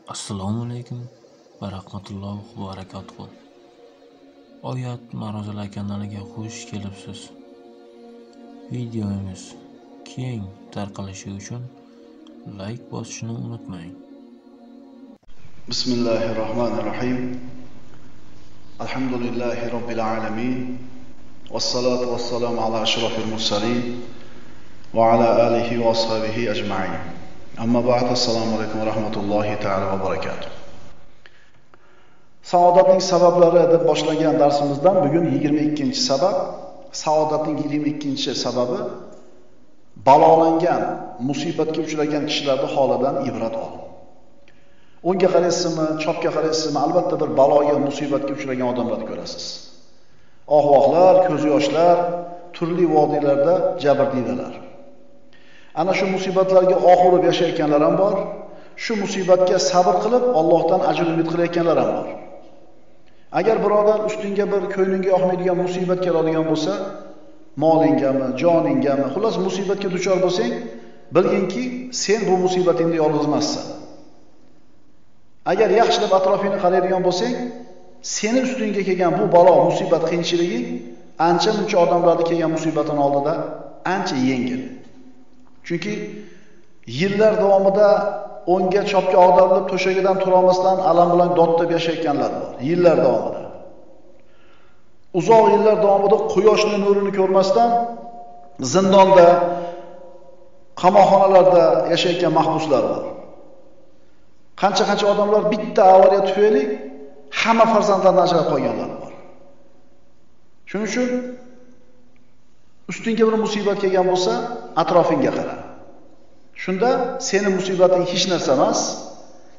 Assalomu alaykum va rahmatullohi va barakatuh. Oyat Marozalar kanaliga xush kelibsiz. Videomiz keng tarqalishi uchun like bosishni unutmang. Bismillahirrahmanirrahim. Alhamdulillahi robbil alamin. Wassalatu wassalamu ala ashrafil mursalin va ala alihi va ashabihi ajma'in. Amma ba'd, assalomu alaykum va rahmatullohi ta'ala va barakatuh. Saodatning sabablari deb boshlangan darsimizdan bugun 22-sabab. Saodatning 22-sababi balolangan, musibatga uchragan kishilarning holidan ibrat ol. O'ngga qaraysizmi, chapga qaraysizmi, albatta bir baloga, musibatga uchragan odamlarni ko'rasiz. Ohvohlar, ko'z yoshlar, turli vodiylarda jabrdiydalar. Ana shu musibatlarga ox urib yashayotganlar ham bor. Shu musibatga sabr qilib, Allohdan ajr umid qilayotganlar ham bor. Agar birodar ustingga bir ko'nglingga yoqmaydigan musibat keladigan bo'lsa, molingami, joningami, xullas musibatga duchor bo'lsang, bilginki, sen bu musibatingda yolg'iz emassan. Agar yaxshilab atrofingni qaraydigan bo'lsang, seni ustingga kelgan bu balo, musibat, qiyinchiligi ancha-muncha odamlarga kelgan musibatning oldida ancha yengil. Chunki yillar davomida o'ngga chopga ag'darilib to'shagidan tura olmasdan alam bilan dodlab yashayotganlar bor. Yillar davomida. Uzoq yillar davomida quyoshning nurini ko'rmasdan zindonda, qamoqxonalarda yashayotgan mahbuslar bor. Qancha odamlar bitta avariya tufayli hamma farzandlaridan ajrab qolganlar bor. Shuning uchun ustingga bir musibat kelgan bo'lsa, atrofingga qara. Shunda seni musibating hech narsa emas,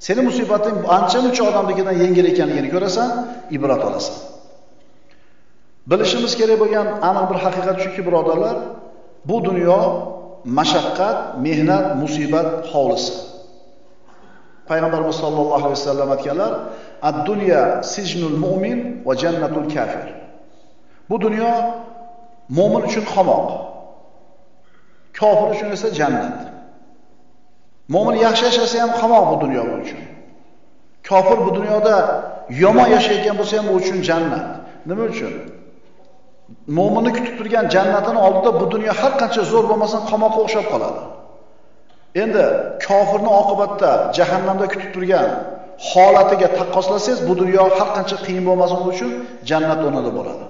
seni musibating ancha-muncha odamnikidan yengil ekanligini ko'rasan, ibrat olasan. Bilishimiz kerak bo'lgan aniq bir haqiqat shuki, birodarlar, bu dunyo mashaqqat, mehnat, musibat hovlisi. Payg'ambarimiz sollallohu alayhi vasallam aytganlar: "Ad-dunya sijnul mu'min va jannatul kafir." Bu dunyo mo'min uchun qamoq, kofir uchun esa jannat. Mo'min yaxshi yashasa ham qamoq bu dunyo uchun. Kofir bu dunyoda yomon yashayotgan bo'lsa ham u uchun jannat. Nima uchun? Mo'minni kutib turgan jannatining oldida bu dunyo har qancha zo'r bo'lmasin, qamoqqa o'xshab qoladi. Endi kofirni oqibatda jahannamda kutib turgan holatiga taqqoslasangiz, bu dunyo har qancha qiyin bo'lmasin uchun jannat o'rnida bo'ladi.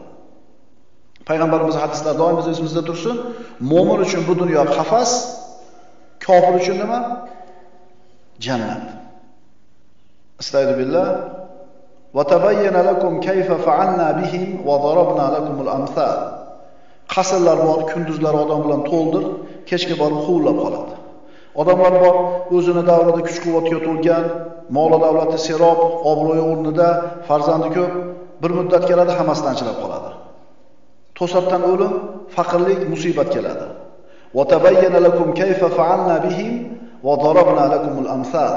Payg'ambarimiz hadislar doim biz esimizda tursin. Mo'min uchun bu dunyo qafas, kofir uchun nima? Jannat. Astagfirullah. Va tabayyana lakum kayfa fa'alna bihim va darabna lakumul amsal. Qasrlar bor, kunduzlar odam bilan to'ldir, kechga borib huvlab qoladi. Odamlar bor, o'zini davrida kuch-quvvatga to'lgan, mol davlati serob, obro'yi o'rnida, farzandi ko'p, bir muddat keladi, hammasidan ajrab qoladi. To'satdan o'lim, faqirlik, musibat keladi. Va tabayyana lakum kayfa fa'alna bihim va darabna lakumul amsal.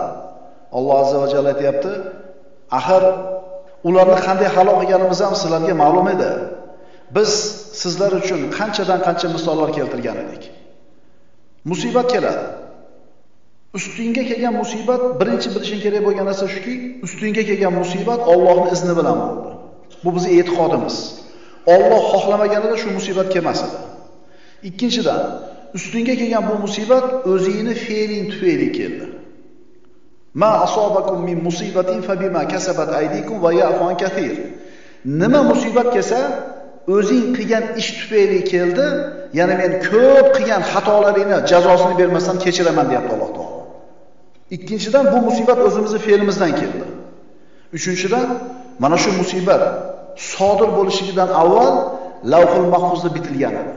Alloh azza va jalla aytayapti, axir ularni qanday halok qilganimiz ham sizlarga ma'lum edi. Biz sizlar uchun qancha misollar keltirgan edik. Musibat keladi. Ustingga kelgan musibat, birinchi bilishing kerak bo'lgan narsa shuki, ustingga kelgan musibat Allohning izni bilan bo'ldi. Bu bizning e'tiqodimiz. Alloh xohlamaganida shu musibat kelmas edi. Ikkinchidan, ustingga kelgan bu musibat o'zingizning fe'ling tufayli keldi. Ma asobakum min musibatin fa bima kasabat aydikum va ya'fu an kathir. Nima musibat kelsa, o'zing qilgan ish tufayli keldi, ya'ni men ko'p qilgan xatolaringni jazosini bermasam kechiraman deyapti Alloh taolo. Ikkinchidan, bu musibat o'zimizning fe'limizdan keldi. Uchinchidan, mana shu musibat sodir bo'lishidan avval Lavhul Mahfuzda bitilgan edi.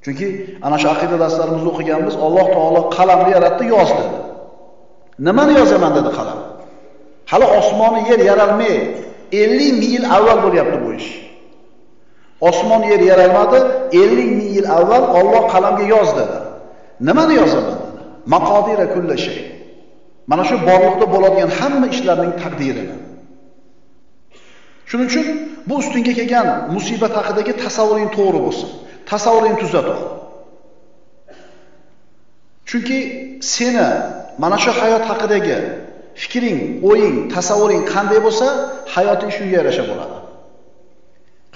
Chunki ana shu aqida darslarimizda o'qiganmiz, Alloh taolo qalamni yaratdi, yoz dedi. Nimani yozaman dedi qalam? Hali osmonni yer yaralmay 50 ming yil avval bo'lyapti bu ish. Osmon yer yaralmadi, 50 ming yil avval Alloh qalamga yoz dedi. Nimani yozaman dedi? Maqodira kulli shay. Mana shu borliqda bo'ladigan hamma ishlarning taqdirini. Shuning uchun bu ustingga kelgan musibat haqidagi tasavvuring to'g'ri bo'lsin. Tasavvuring tuzat ol. Chunki seni mana shu hayot haqidagi fikring, o'ying, tasavvuring qanday bo'lsa, hayoting shunga yarasha bo'ladi.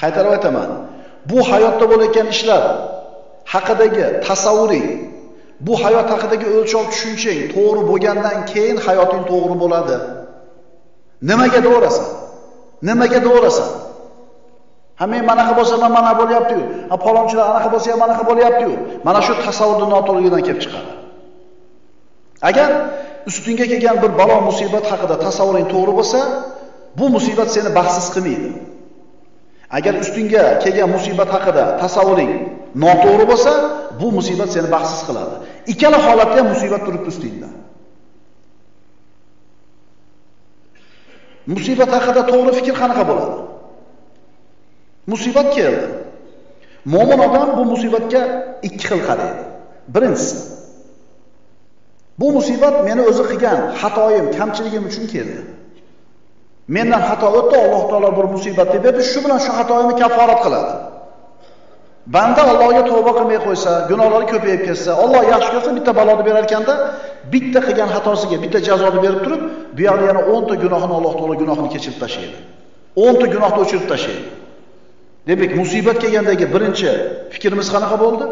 Qaytarib aytaman. Bu hayotda bo'layotgan ishlar haqidagi tasavvuring, bu hayot haqidagi o'lchov tushunchang to'g'ri bo'lgandan keyin hayoting to'g'ri bo'ladi. Nimaga to'g'rasan? Nimaga to'g'rasan? Men manaqa bo'lsa ham mana bo'lyapti-yu. Palonchilar anaqa bo'lsa ham manaqa bo'lyapti-yu. Mana shu tasavvurning noto'g'riligidan kelib chiqadi. Agar ustingga kelgan bir balo musibat haqida tasavvuring to'g'ri bo'lsa, bu musibat seni baxtsiz qilmaydi. Agar ustingga kelgan musibat haqida tasavvuring noto'g'ri bo'lsa, bu musibat seni baxtsiz qiladi. Ikkala holatda ham musibat turibdi ustingda. Musibat haqida to'g'ri fikr qanaqa bo'ladi? Musibat keldi. Mo'min odam bu musibatga ikki xil qaraydi. Birinchisi, bu musibat meni o'zi qilgan xatoyim, kamchiligim uchun keldi. Mendan xato o'tdi, Alloh taolo bir musibat deb berdi, shu bilan shu xatoyimni kaforat qiladi. Banda Allohga tavba qilmay qo'ysa, gunohlari ko'payib ketsa, Alloh yaxshi ko'rsa bitta baloni berar ekanda, bitta qilgan xatosiga bitta jazoni berib turib, bu yoqda yana 10 ta gunohini Alloh taolo gunohini kechirib tashlaydi. 10 ta gunohni o'chirib tashlaydi. Demak, musibat kelgandagi birinchi fikrimiz qanaqa bo'ldi?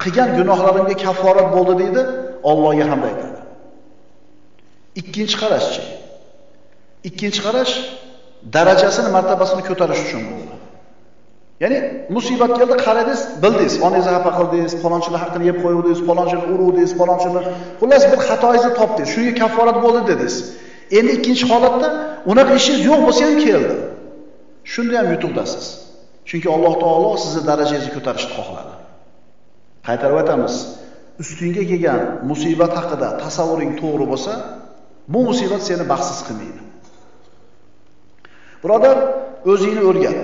Qilgan gunohlarimga kaforat bo'ldi deydi, Allohga hamd aytadi. Ikkinchi qarashchi. Ikkinchi qarash darajasini, martabasini ko'tarish uchun bo'ldi. Ya'ni musibat keldi, qaradingiz, bildingiz, onangizni xafa qildingiz, falonchilar haqqini yeb qo'yuvdingiz, falonchilar uruvdingiz, falonchilar, xullas bir xatoingizni topdingiz, shunga kaforat bo'ldi dedingiz. Endi ikkinchi holatda unaqa ishingiz yo'q bo'lsa ham keldi. Shunda ham yutuqdasiz. Chunki Alloh taolo sizni darajangizni ko'tarishni xohladi. Qaytarib aytamiz, ustingga kelgan musibat haqida tasavvuring to'g'ri bo'lsa, bu musibat seni baxtsiz qilmaydi. Birodar, o'zingni o'rgat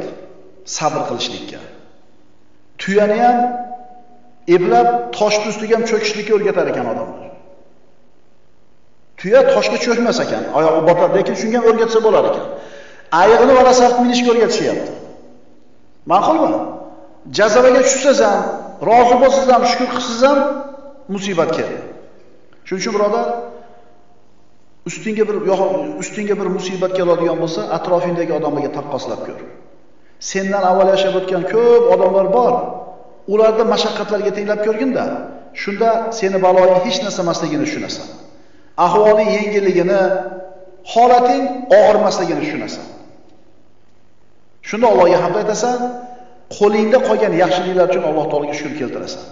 sabr qilishlikka. Tuyani ham eplab toshni ustiga ham cho'kishlikka o'rgatar ekan odamlar. Tuya toshga cho'kmas ekan, oyog'i botadi, lekin shunga ham o'rgatsa bo'lar ekan. Oyog'ini varasab minishga o'rgatishyapti. Ma'qulmi? Jazavaga tushsangiz ham, rozi bo'lsangiz ham, shukr qilsangiz ham musibat keladi. Shuning uchun birodar, ustingga bir musibat keladigan bo'lsa, atrofingdagi odamlarga taqqoslab ko'r. Sendan avval yashab o'tgan ko'p odamlar bor. Ularda mashaqqatlarga tenglab ko'rginda, shunda seni baloying hech narsa emasligini tushunasan. Ahvoling yengilligini, holating og'irmasligini tushunasan. Shunda Allohga hamd aytasan, qo'lingda qolgan yaxshiliklar uchun Alloh taolaga shukr keltirasan.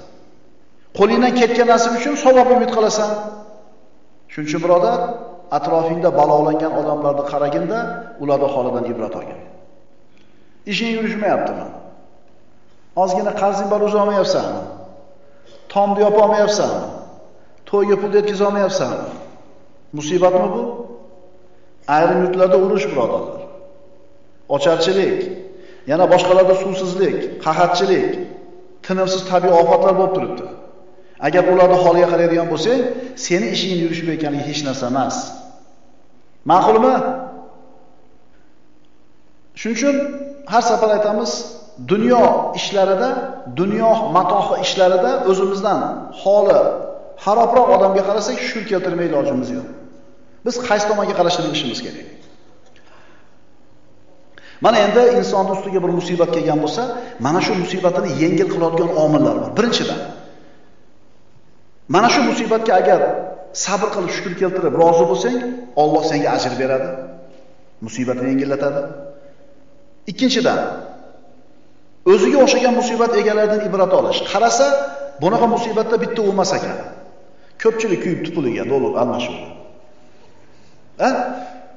Qo'lingdan ketgan narsa uchun savob umid qilasan. Shuning uchun birodar, atrofingda balolangan odamlarni qaraginda, ularning holidan ibrat olgin. Ishing yurishmayaptimi? Ozgina qarzing bor, uzolmayapsanmi? Tomni yopa olmayapsanmi? To'yga pul yetkiza olmayapsanmi? Musibatmi bu? Ayrim yurtlarda urush birodarlar. Ocharchilik, yana boshqalarda suvsizlik, qahatchilik, tinimsiz tabiiy ofatlar bo'lib turibdi. Agar ularning holiga qaraydigan bo'lsang, seni ishing yurishmayotganligi hech narsa emas. Ma'qulmi? Shuning uchun har safar aytamiz, dunyo ishlarida, dunyo matohi ishlarida o'zimizdan holi xarobroq odamga qarasak, shukr keltirmay ilojimiz yo'q. Biz qaysi tomonga qarashni bilishimiz kerak. Mana endi insonning ustiga bir musibat kelgan bo'lsa, mana shu musibatini yengil qiladigan omillar bor. Birinchidan, mana shu musibatga agar sabr qilib shukr keltirib rozi bo'lsang, Alloh senga ajr beradi. Musibatni yengillatadi. Ikkinchidan, o'ziga o'xshagan musibat egalaridan ibrat olish. Qarasa, bunaqa musibatda bitta o'lmas ekan. Ko'pchilik kuyibdi puliga, dollar almashuvdi.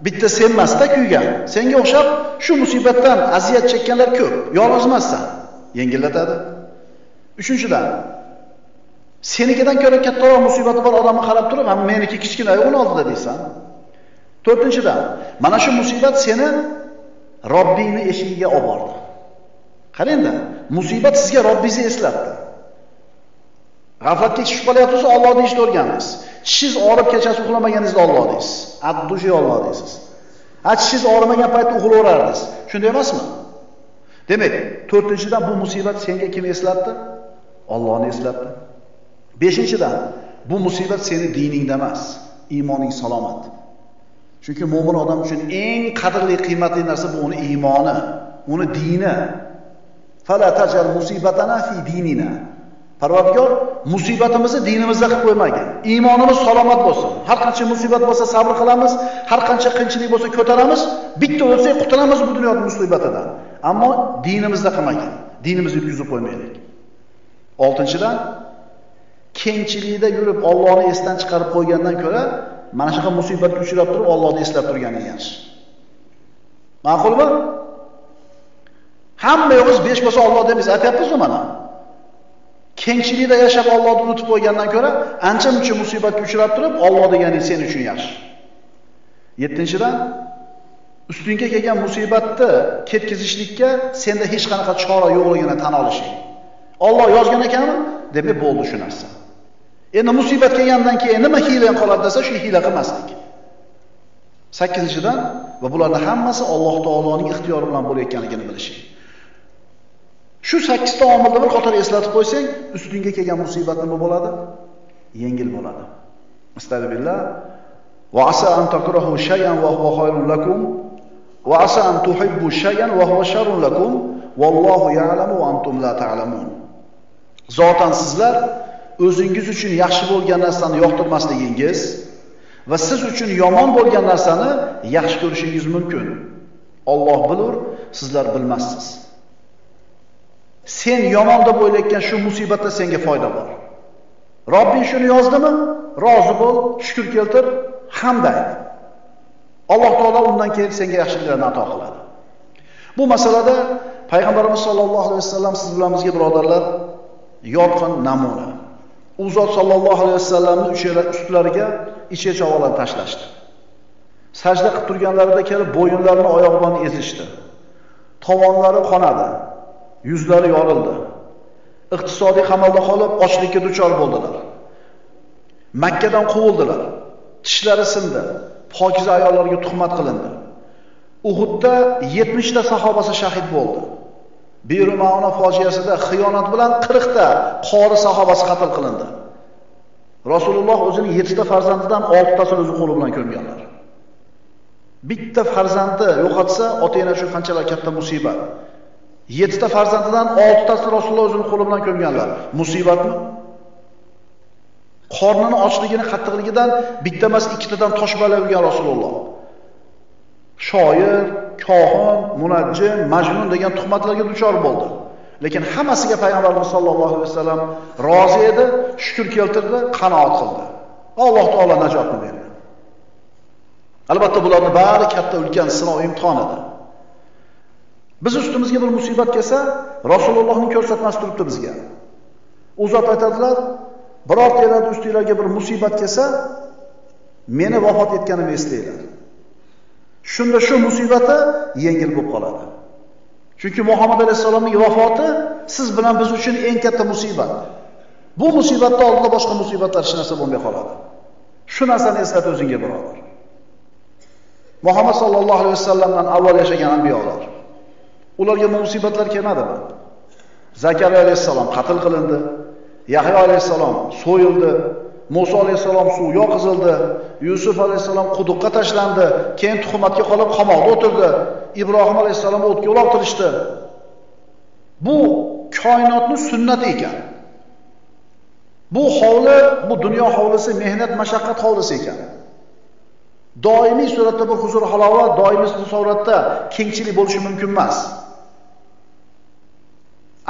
Bitta senmasda kuygan. Senga o'xshab shu musibatdan aziyat chekkanlar ko'p. Yolg'iz emassan, yengillatadi. Uchinchidan, senikidan ko'ra kattaroq musibati bor odamni qarab turib, "Men meniki kichkina o'g'il oldida" deysan. To'rtinchidan, mana shu musibat seni Robbingni eshigiga olib bordi. Qarangda, musibat sizga Robbingizni eslatdi. G'aflatga tushib qolyapsiz, Allohni ishni o'rganasiz. Tishingiz og'rib kechasi uxlamaganingizda Alloh deysiz. Addushi Alloh deysiz. Tishingiz og'rimagan paytda uxlayverardingiz. Shunday emasmi? Demak, to'rtinchidan bu musibat senga kim eslatdi? Allohni eslatdi. Beshinchidan, bu musibat seni diningda emas, iymoning salomat. Chunki mo'min odam uchun eng qadrli, qiymatli narsa bu uni iymoni, uni dini. Fala tajal musibatana fi dinina. Parvardigor musibatimizni dinimizda qilib qo'ymagin. Iymonimiz salomat bo'lsin. Har qancha musibat bo'lsa sabr qilamiz, har qancha qiyinchilik bo'lsa ko'taramiz, bitta o'lsak qutulamiz bu dunyoning musibatidan. Ammo dinimizda qilmagin. Dinimizni yutqizib qo'ymaylik. 6-dan kengchilikda yurib Allohni esdan chiqarib qo'ygandan ko'ra, mana shunaqa musibatga uchrab turib Allohni eslab turganing yaxshi. Ma'qulmi? Hamma yo'g'iz 5 bo'lsa Alloh deb biz aytyapmiz-ku mana. Kengchilikda yashab Allohni unutib qo'ygandan ko'ra, ancha-muncha musibatga uchrab turib Alloh deganing sen uchun yaxshi. 7-dan ustingga kelgan musibatni ketkizishlikka senda hech qanaqa chora yo'qligini tan olishing. Alloh yozgan ekanmi? Demak bo'ldi shu narsa. Endi musibat kelgandan keyin nima hiylang qoladi desa, shu hiyla qilmaslik. 8-dan va bularning hammasi Alloh taoloning ixtiyori bilan bo'layotganligini bilishing. Shu 8 ta omilni bir qator eslatib qo'ysang, ustingga kelgan musibat nima bo'ladi? Yengil bo'ladi. Astagfirullah. Va asa an takrahu shay'an wa huwa khayrun lakum va asa an tuhibbu shay'an wa huwa sharrun lakum wallohu ya'lamu wa antum la ta'lamun. Zotan sizlar o'zingiz uchun yaxshi bo'lgan narsani yoqtirmasligingiz va siz uchun yomon bo'lgan narsani yaxshi ko'rishingiz mumkin. Alloh bilur, sizlar bilmassiz. Sen yomon deb o'ylayotgan shu musibatda senga foyda bor. Robbing shuni yozdimi? Rozi bo'l, shukr keltir, hamd ayt. Alloh taolo undan keyin senga yaxshiliklarni ato qiladi. Bu masalada payg'ambarimiz sollallohu alayhi vasallam siz bilan bizga birodarlar yorqin namuna. U zot sollallohu alayhi vasallamning ustlariga ichki chavoqlarni tashlashdi. Sajda qilib turganlarida kelib bo'yinlarini oyog'i bilan ezishdi. Tovonlari qonadi. Yuzlari yorildi. Iqtisodiy qamalda qolib ochlikka duchor bo'ldilar. Makkadan quvildilar. Tishlari sindi. Pokiza ayollarga tuhmat qilindi. Uhudda 70 ta sahobasi shahid bo'ldi. Biru Mauna fojiasida xiyonat bilan 40 ta qori sahobasi qatl qilindi. Rasululloh o'zining 7 ta farzandidan 6 tasini o'zi qo'li bilan ko'mganlar. Bitta farzandi yo'qotsa, ota-ona uchun qanchalar katta musibat. 7 ta farzandidan 6 tasini Rasululloh o'zining qo'li bilan ko'mganlar. Musibatmi? Qornini ochligini, qattiqligidan bitta emas, 2 tadan tosh balab urgan Rasululloh. Shoir, kohin, munajjim, majnun degan tuhmatlarga duchor bo'ldi. Lekin hammasiga payg'ambarimiz sollallohu alayhi vasallam rozi edi, shukr keltirdi, qanoat qildi. Alloh taolo najotni berdi. Albatta bularning bari katta ulkan sinov imtihon edi. Biz ustimizga bir musibat kelsa, Rasulullohning ko'rsatmasi turibdi bizga. U zot aytadilar, birortalar ustinglarga bir musibat kelsa, meni vafot etganimni eslanglar. Shunda shu musibati yengil bo'lib qoladi. Chunki Muhammad alayhisolamning vafoti siz bilan biz uchun eng katta musibat. Bu musibatda oldida boshqa musibatlar hech narsa bo'lmay qoladi. Shu narsani eslat o'zingga birodar. Muhammad sallallohu alayhi vasallamdan avval yashagan anbiyolar. Ularga musibatlar kelmadimi? Zakariya alayhisalom qatl qilindi, Yahyo alayhisalom so'yildi, Musa alayhisalom suv yoqizildi, Yusuf alayhisalom quduqqa tashlandi, keyin tuhmatga qolib qamoqda o'tirdi, Ibrohim alayhisalom o'tga uloqtirishdi. Bu koinotning sunnati ekan. Bu hovli, bu dunyo hovlisi mehnat, mashaqqat hovlisi ekan. Doimiy suratda bir huzur halovat, doimiy suratda kengchilik bo'lishi mumkin emas.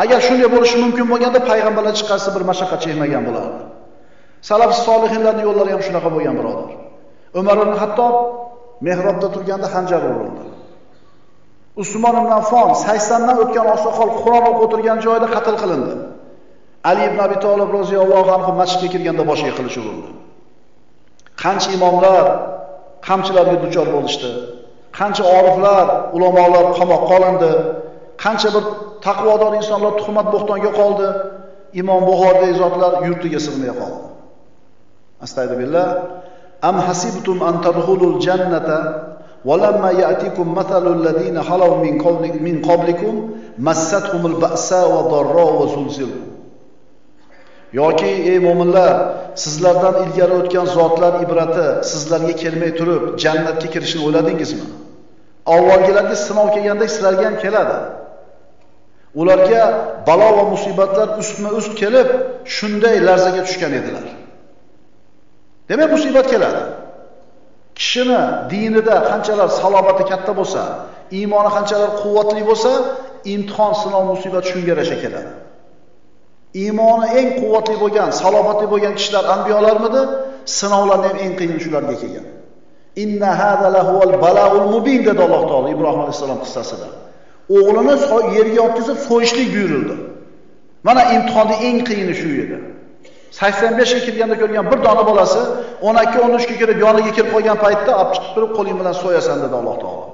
Agar shunday bo'lishi mumkin bo'lganda payg'ambarlar chiqarsa bir mashaqqat chekmagan bo'lardi. Salaf solihinlarning yo'llari ham shunaqa bo'lgan birodar. Umar ibn Hattob mehrobda turganda xanjar urildi. Usmon ibn Affon 80 dan o'tgan oqsoqol Qur'on o'qib o'tirgan joyida qatl qilindi. Ali ibn Abi Talib roziyallohu anhu masjidga kirganda boshiga qilich urildi. Qancha imomlar qamchilarga duchor bo'lishdi. Qancha oriflar, ulamolar qamoqqa olindi. Qancha bir taqvodor insonlar tuhmat bo'xtonga qoldi. Imom Buxoriy zotlar yurtiga sig'may qoldi. Astagfirullah. Am hasibtum an tadkhulul jannata wa lamma ya'tikum mathalul ladina khalaw min qablikum massathumul ba'sa wa dharra wa zulzilu. Yoki ey mu'minlar, sizlardan ilgari o'tgan zotlar ibrati sizlarga kelmay turib, jannatga kirishni o'yladingizmi? Avvalgilarga sinov kelganda sizlarga ham keladi. Ularga balo va musibatlar ustma-ust kelib, shunday larzaga tushgan edilar. Demak, musibat keladi. Kishini dinida qanchalar salobati katta bo'lsa, iymoni qanchalar quvvatli bo'lsa, imtihon, sinov, musibat shunga yarasha keladi. Iymoni eng quvvatli bo'lgan, salobatli bo'lgan kishilar anbiyolarmidi? Sinovlarning ham eng qiyini shularga kelgan. Inna hada lahuval balaul mubin dedi Alloh taolo Ibrohim alayhisalom qissasida. O'g'lini yerga o'tkazib so'yishlik buyurildi. Mana imtihonning eng qiyini shu edi. 85 ga kirganda ko'rgan bir dona bolasi 12-13 ga kirib yoniga kelib qolgan paytda olib chiqib turib qo'ling bilan so'yasan dedi Alloh taolo.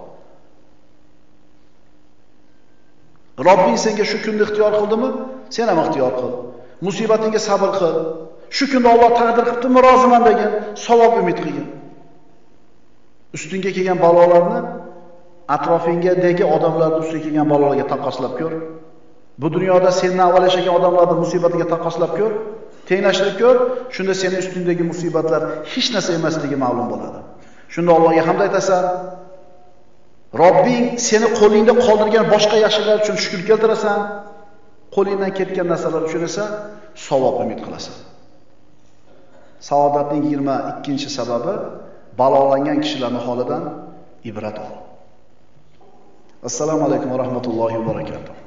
Robbing senga shu kunni ixtiyor qildimi? Sen ham ixtiyor qil. Musibatingga sabr qil. Shu kunda Alloh taqdir qilibdimi, roziman degin, savob umid qilgin. Ustingga kelgan balolarni atrofingdagi odamlarning ustiga kelgan balolarga taqqoslab ko'r. Bu dunyoda sendan avval yashagan odamlarning musibatiga taqqoslab ko'r, tenglashtirib ko'r. Shunda sening ustingdagi musibatlar hech narsa emasligi ma'lum bo'ladi. Shunda Allohga hamd aytasan. Robbing seni qo'lingda qoldirgan boshqa yaxshilar uchun shukr keltirasan. Qo'lingdan ketgan narsalar uchun esa savob umid qilasan. Saodatning 22-sababi balolangan kishilarning holidan ibrat ol. Assalomu alaykum va rahmatullohi va barakatuh.